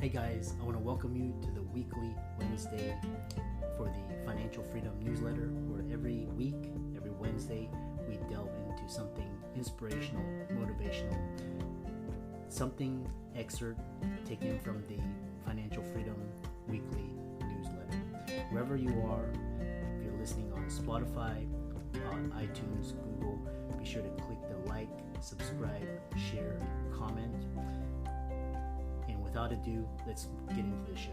Hey guys, I want to welcome you to the weekly Wednesday for the Financial Freedom newsletter, where every week, every Wednesday, we delve into something inspirational, motivational, something excerpt taken from the Financial Freedom weekly newsletter. Wherever you are, if you're listening on Spotify, on iTunes, Google, be sure to click the like, subscribe, share, comment. And without ado, let's get into the show.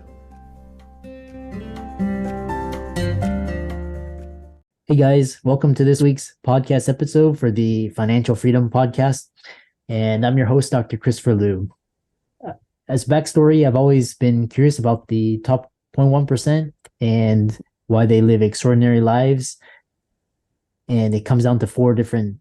Hey guys, welcome to this week's podcast episode for the Financial Freedom Podcast. And I'm your host, Dr. Christopher Liu. As backstory, I've always been curious about the top 0.1% and why they live extraordinary lives. And it comes down to four different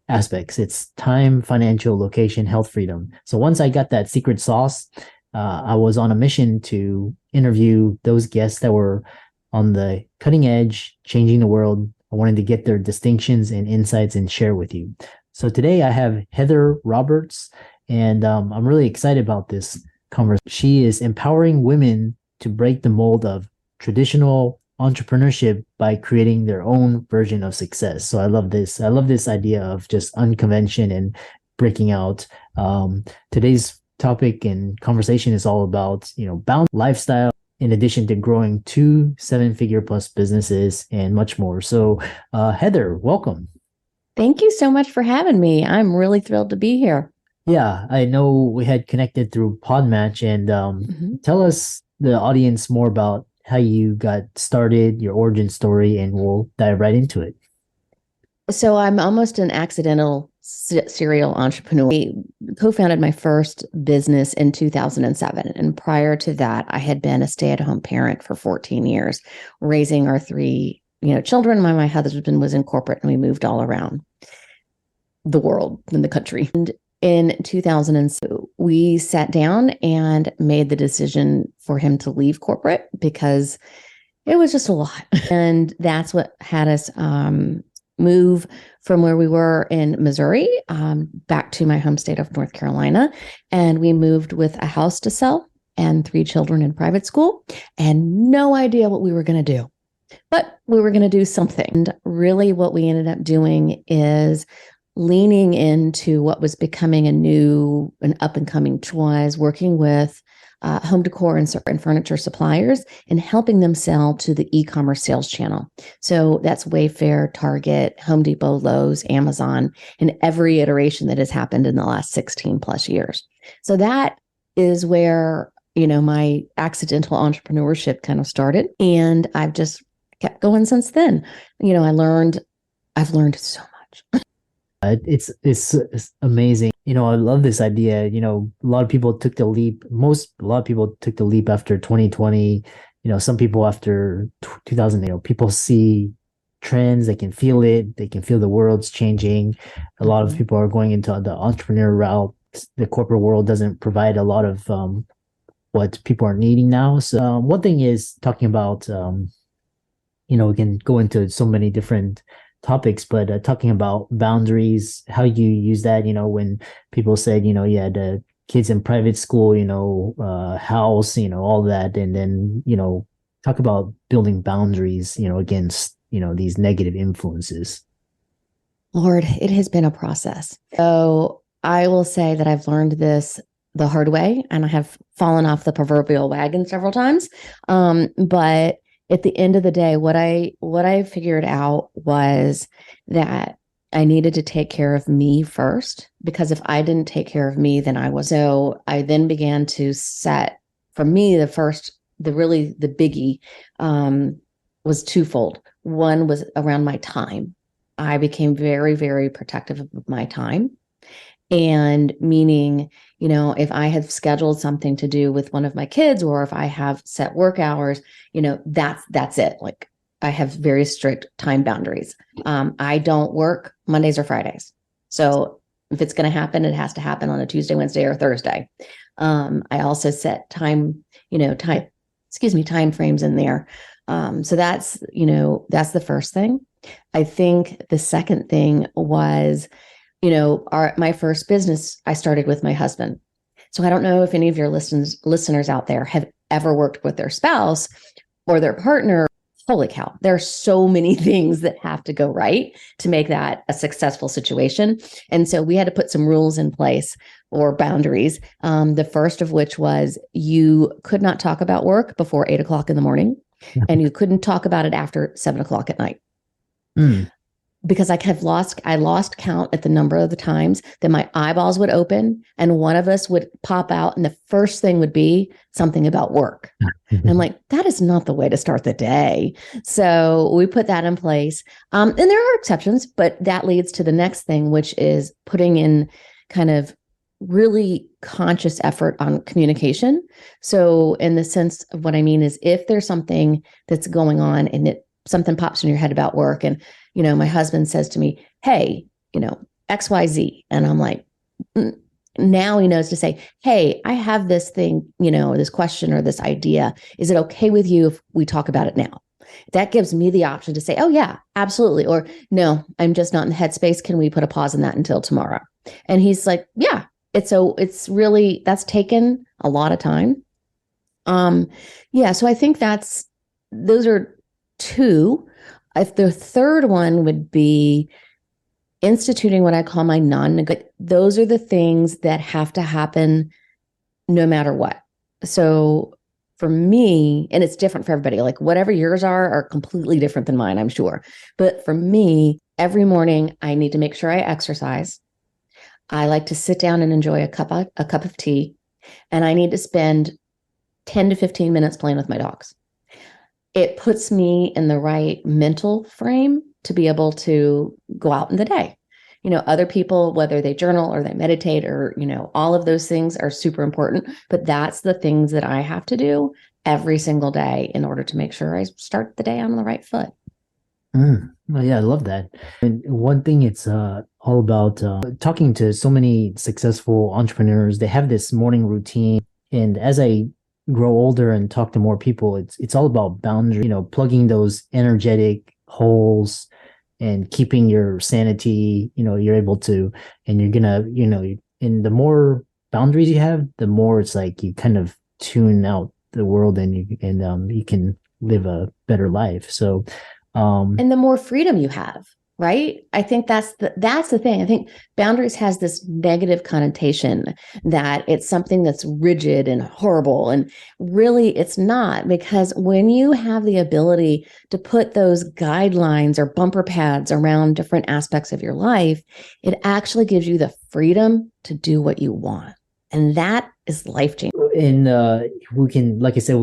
aspects. It's time, financial, location, health, freedom. So once I got that secret sauce, I was on a mission to interview those guests that were on the cutting edge, changing the world. I wanted to get their distinctions and insights and share with you. So today I have Heather Roberts, and I'm really excited about this conversation. She is empowering women to break the mold of traditional entrepreneurship by creating their own version of success. So I love this. I love this idea of just unconvention and breaking out. Today's topic and conversation is all about, balanced lifestyle in addition to growing 2 7-figure plus businesses and much more. So Heather, welcome. Thank you so much for having me. I'm really thrilled to be here. Yeah, I know we had connected through Podmatch, and tell us, the audience, more about how you got started, your origin story, and we'll dive right into it. So I'm almost an accidental serial entrepreneur. I co-founded my first business in 2007. And prior to that, I had been a stay-at-home parent for 14 years, raising our 3 children. My husband was in corporate, and we moved all around the world and the country. And in 2002, we sat down and made the decision for him to leave corporate because it was just a lot. And that's what had us move from where we were in Missouri back to my home state of North Carolina. And we moved with a house to sell and 3 children in private school and no idea what we were going to do. But we were going to do something. And really what we ended up doing is leaning into what was becoming an up-and-coming was working with home decor and furniture suppliers and helping them sell to the e-commerce sales channel. So that's Wayfair, Target, Home Depot, Lowe's, Amazon, and every iteration that has happened in the last 16 plus years. So that is where, my accidental entrepreneurship kind of started. And I've just kept going since then. I've learned so much. It's amazing. I love this idea. A lot of people took the leap. A lot of people took the leap after 2020. Some people after 2000. People see trends. They can feel it. They can feel the world's changing. A lot of people are going into the entrepreneurial route. The corporate world doesn't provide a lot of what people are needing now. So one thing is talking about, we can go into so many different topics, but talking about boundaries, how you use that, when people said, the kids in private school, house, all that. And then, talk about building boundaries, against, these negative influences. Lord, it has been a process. So I will say that I've learned this the hard way, and I have fallen off the proverbial wagon several times. But at the end of the day, what I figured out was that I needed to take care of me first, because if I didn't take care of me, then I was. So I then began to set, for me, the biggie was twofold. One was around my time. I became very, very protective of my time. And meaning, if I have scheduled something to do with one of my kids, or if I have set work hours, that's it. Like, I have very strict time boundaries. I don't work Mondays or Fridays. So if it's going to happen, it has to happen on a Tuesday, Wednesday, or Thursday. I also set time frames in there. So that's the first thing. I think the second thing was, my first business, I started with my husband. So I don't know if any of your listeners out there have ever worked with their spouse or their partner. Holy cow, there are so many things that have to go right to make that a successful situation. And so we had to put some rules in place or boundaries. The first of which was you could not talk about work before 8 o'clock in the morning, and you couldn't talk about it after 7 o'clock at night. Mm. Because I lost count at the number of the times that my eyeballs would open and one of us would pop out and the first thing would be something about work. And I'm like, that is not the way to start the day. So we put that in place. And there are exceptions, but that leads to the next thing, which is putting in kind of really conscious effort on communication. So in the sense of what I mean is if there's something that's going on and something pops in your head about work, and my husband says to me, hey, XYZ. And I'm like, now he knows to say, hey, I have this thing, or this question or this idea. Is it okay with you if we talk about it now? That gives me the option to say, oh yeah, absolutely. Or no, I'm just not in the headspace. Can we put a pause on that until tomorrow? And he's like, yeah, it's really, that's taken a lot of time. Yeah. So I think those are two. If the third one would be instituting what I call my non-negotiable, those are the things that have to happen no matter what. So for me, and it's different for everybody, like whatever yours are completely different than mine, I'm sure. But for me, every morning I need to make sure I exercise. I like to sit down and enjoy a cup of tea, and I need to spend 10 to 15 minutes playing with my dogs. It puts me in the right mental frame to be able to go out in the day. Other people, whether they journal or they meditate or, all of those things are super important, but that's the things that I have to do every single day in order to make sure I start the day on the right foot. Well, yeah, I love that. And one thing it's all about talking to so many successful entrepreneurs. They have this morning routine. And as I grow older and talk to more people, it's all about boundary, plugging those energetic holes and keeping your sanity. You're able to, and you're gonna, and the more boundaries you have, the more it's like you kind of tune out the world and you can live a better life. So and the more freedom you have, right? I think that's the thing. I think boundaries has this negative connotation that it's something that's rigid and horrible. And really it's not, because when you have the ability to put those guidelines or bumper pads around different aspects of your life, it actually gives you the freedom to do what you want. And that is life-changing. And we can, like I said,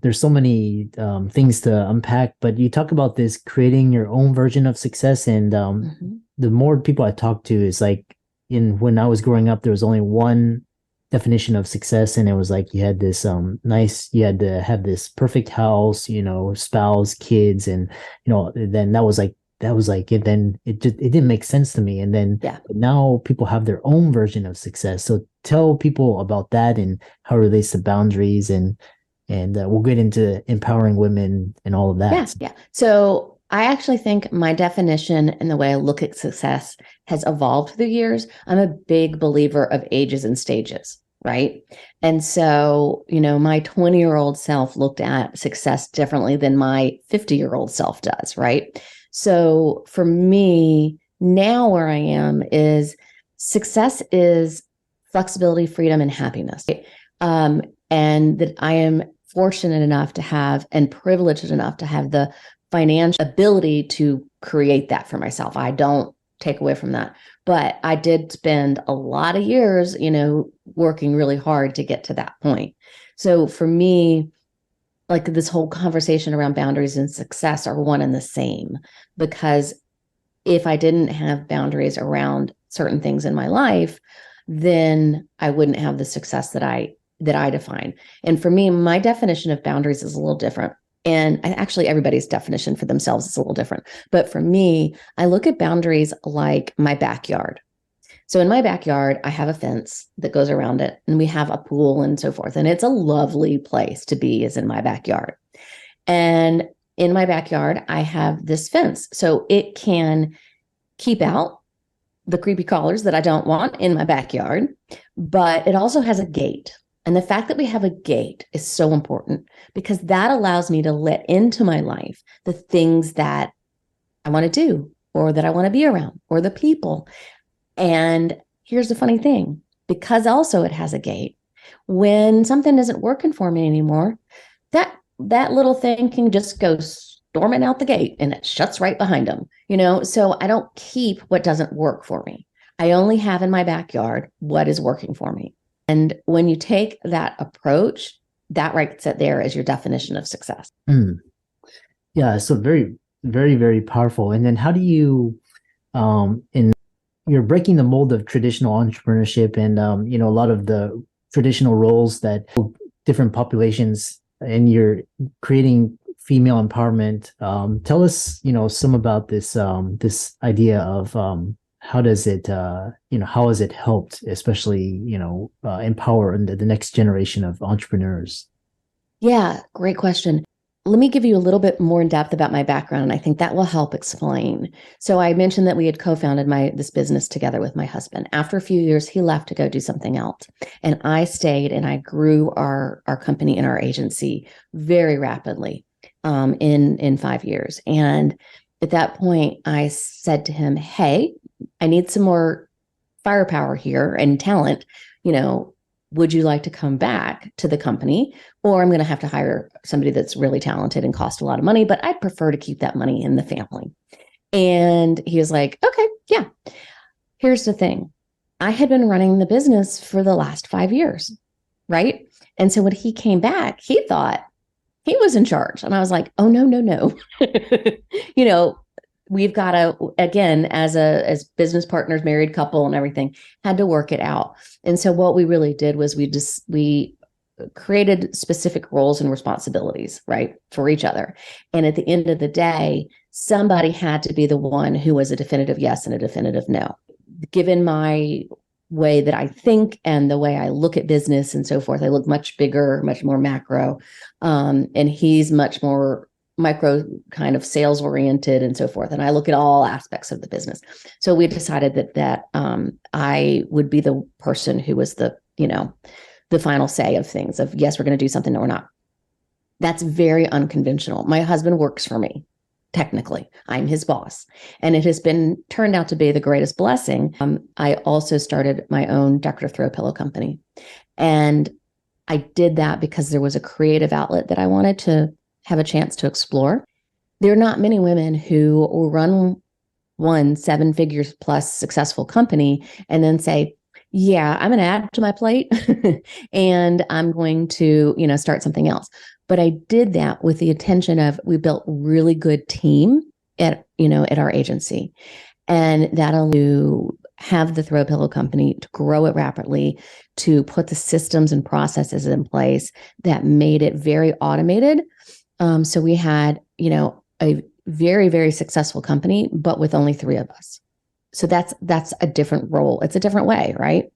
there's so many things to unpack, but you talk about this creating your own version of success. And the more people I talk to, is like, when I was growing up, there was only one definition of success. And it was like, you had this you had to have this perfect house, spouse, kids. And, then that was like, it. Then it didn't make sense to me. And then now people have their own version of success. So tell people about that and how it relates to boundaries, and we'll get into empowering women and all of that. Yeah. So I actually think my definition and the way I look at success has evolved through the years. I'm a big believer of ages and stages, right? And so, my 20-year-old self looked at success differently than my 50-year-old self does, right? So for me, now where I am is success is flexibility, freedom, and happiness. And that I am fortunate enough to have and privileged enough to have the financial ability to create that for myself. I don't take away from that. But I did spend a lot of years, working really hard to get to that point. So for me, like this whole conversation around boundaries and success are one and the same, because if I didn't have boundaries around certain things in my life, then I wouldn't have the success that I define. And for me, my definition of boundaries is a little different. And actually everybody's definition for themselves is a little different. But for me, I look at boundaries like my backyard. So in my backyard, I have a fence that goes around it, and we have a pool and so forth. And it's a lovely place to be, is in my backyard. And in my backyard, I have this fence. So it can keep out the creepy crawlers that I don't want in my backyard. but it also has a gate. And the fact that we have a gate is so important because that allows me to let into my life the things that I want to do or that I want to be around or the people. And here's the funny thing, because also it has a gate, when something isn't working for me anymore, that little thing can just go storming out the gate and it shuts right behind them, so I don't keep what doesn't work for me. I only have in my backyard what is working for me. And when you take that approach, that right there is your definition of success. Yeah, so very, very, very powerful. And then how do you, you're breaking the mold of traditional entrepreneurship and, a lot of the traditional roles that different populations, and you're creating female empowerment. Tell us, some about this, this idea of, how does it, how has it helped, especially, empower the next generation of entrepreneurs? Yeah, great question. Let me give you a little bit more in depth about my background, and I think that will help explain. So I mentioned that we had co-founded this business together with my husband. After a few years, he left to go do something else, and I stayed and I grew our company and our agency very rapidly in 5 years. And at that point, I said to him, "Hey, I need some more firepower here and talent. Would you like to come back to the company? Or I'm going to have to hire somebody that's really talented and cost a lot of money, but I'd prefer to keep that money in the family." And he was like, "Okay, yeah." Here's the thing. I had been running the business for the last 5 years, right? And so when he came back, he thought he was in charge. And I was like, "Oh, no, no, no." We've got to, again, as business partners, married couple and everything, had to work it out. And so what we really did was we created specific roles and responsibilities, right, for each other. And at the end of the day, somebody had to be the one who was a definitive yes and a definitive no. Given my way that I think and the way I look at business and so forth, I look much bigger, much more macro. And he's much more micro kind of sales oriented and so forth. And I look at all aspects of the business. So we decided that I would be the person who was the final say of things of, yes, we're going to do something, no, we're not. That's very unconventional. My husband works for me. Technically, I'm his boss, and it has turned out to be the greatest blessing. I also started my own decorative throw pillow company, and I did that because there was a creative outlet that I wanted to have a chance to explore. There are not many women who run one 7 figures plus successful company and then say, "Yeah, I'm going to add to my plate and I'm going to, start something else." But I did that with the intention of, we built really good team at our agency, and that'll to have the throw pillow company, to grow it rapidly, to put the systems and processes in place that made it very automated. So we had, a very, very successful company, but with only 3 of us. So that's a different role. It's a different way, right?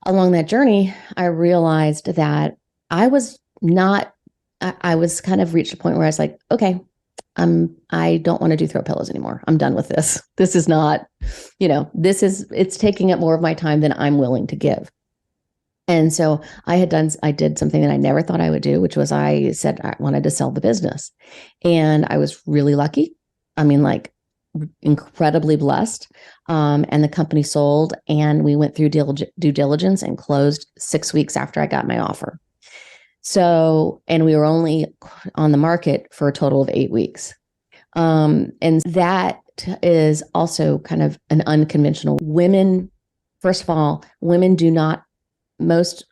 Along that journey, I realized that I was kind of reached a point where I was like, okay, I don't want to do throw pillows anymore. I'm done with this. This is not, it's taking up more of my time than I'm willing to give. And so I did something that I never thought I would do, which was I said I wanted to sell the business. And I was really lucky. I mean, like, incredibly blessed. And the company sold, and we went through due diligence and closed 6 weeks after I got my offer. So, and we were only on the market for a total of 8 weeks. And that is also kind of an unconventional. Women, first of all, most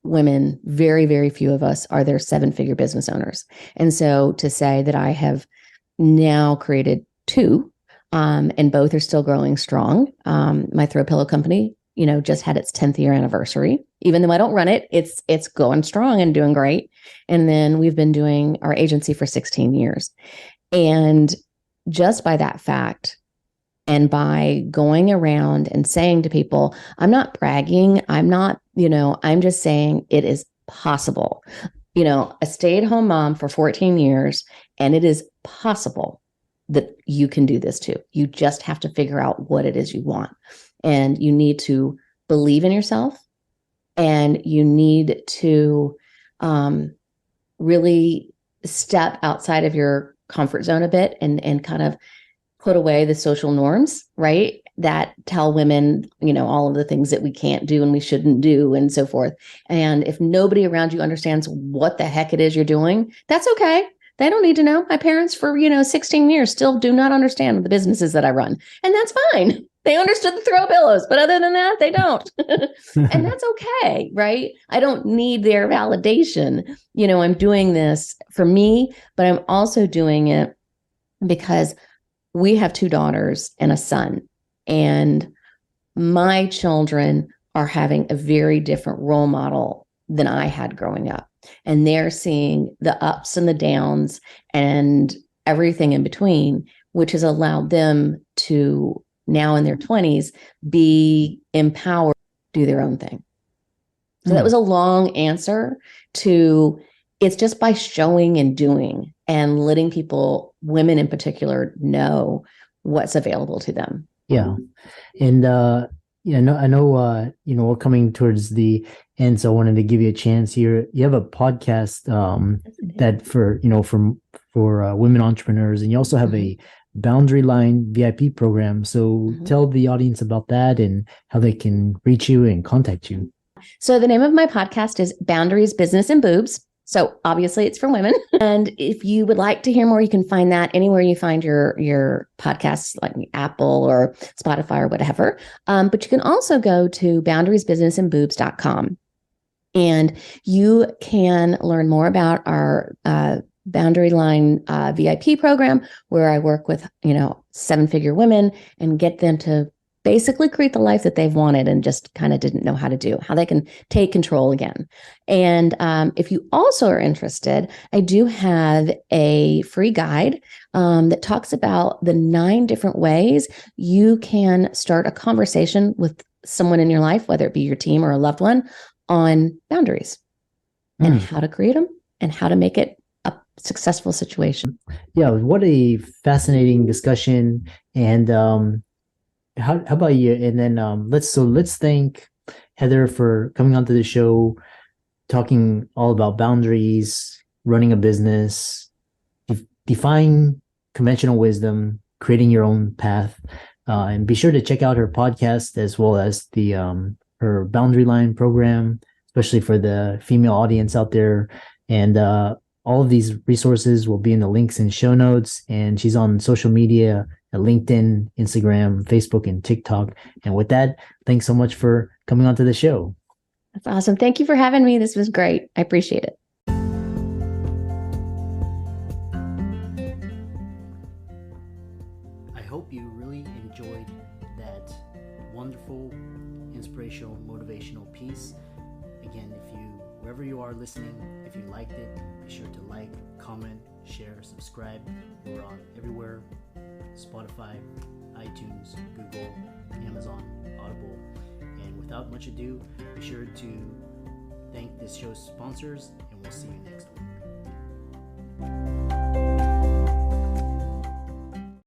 women, very, very few of us are their 7-figure business owners. And so to say that I have now created 2, and both are still growing strong. My throw pillow company, just had its 10th year anniversary. Even though I don't run it, it's going strong and doing great. And then we've been doing our agency for 16 years. And just by that fact, and by going around and saying to people, I'm not bragging, I'm not, I'm just saying it is possible. A stay-at-home mom for 14 years, and it is possible that you can do this too. You just have to figure out what it is you want. And you need to believe in yourself. And you need to really step outside of your comfort zone a bit and kind of put away the social norms, right? That tell women, all of the things that we can't do and we shouldn't do and so forth. And if nobody around you understands what the heck it is you're doing, that's okay. They don't need to know. My parents for, 16 years still do not understand the businesses that I run. And that's fine. They understood the throw pillows, but other than that, they don't. And that's okay, right? I don't need their validation. I'm doing this for me, but I'm also doing it because we have 2 daughters and a son. And my children are having a very different role model than I had growing up. And they're seeing the ups and the downs and everything in between, which has allowed them to now in their 20s be empowered to do their own thing. So that was a long answer to, it's just by showing and doing and letting people, women in particular, know what's available to them. Yeah. And I know we're coming towards the end, so I wanted to give you a chance here. You have a podcast that for women entrepreneurs, and you also have a Boundary Line VIP program. So tell the audience about that and how they can reach you and contact you. So the name of my podcast is Boundaries, Business, and Boobs. So obviously it's for women. And if you would like to hear more, you can find that anywhere you find your podcasts, like Apple or Spotify or whatever. But you can also go to boundariesbusinessandboobs.com. And you can learn more about our Boundary Line VIP program, where I work with, 7-figure women and get them to basically create the life that they've wanted and just kind of didn't know how to do, how they can take control again. And if you also are interested, I do have a free guide that talks about the 9 different ways you can start a conversation with someone in your life, whether it be your team or a loved one, on boundaries and how to create them and how to make it a successful situation. Yeah, what a fascinating discussion. And how about you? And then let's thank Heather for coming onto the show, talking all about boundaries, running a business, defying conventional wisdom, creating your own path. And be sure to check out her podcast as well as the her Boundary Line program, especially for the female audience out there. And all of these resources will be in the links and show notes. And she's on social media at LinkedIn, Instagram, Facebook, and TikTok. And with that, thanks so much for coming onto the show. That's awesome. Thank you for having me. This was great. I appreciate it. I hope you really enjoyed that wonderful, inspirational, motivational piece. Again, wherever you are listening, if you liked it, be sure to like, comment, share, subscribe. We're on everywhere: Spotify, iTunes, Google, Amazon, Audible. And without much ado, be sure to thank this show's sponsors, and we'll see you next week.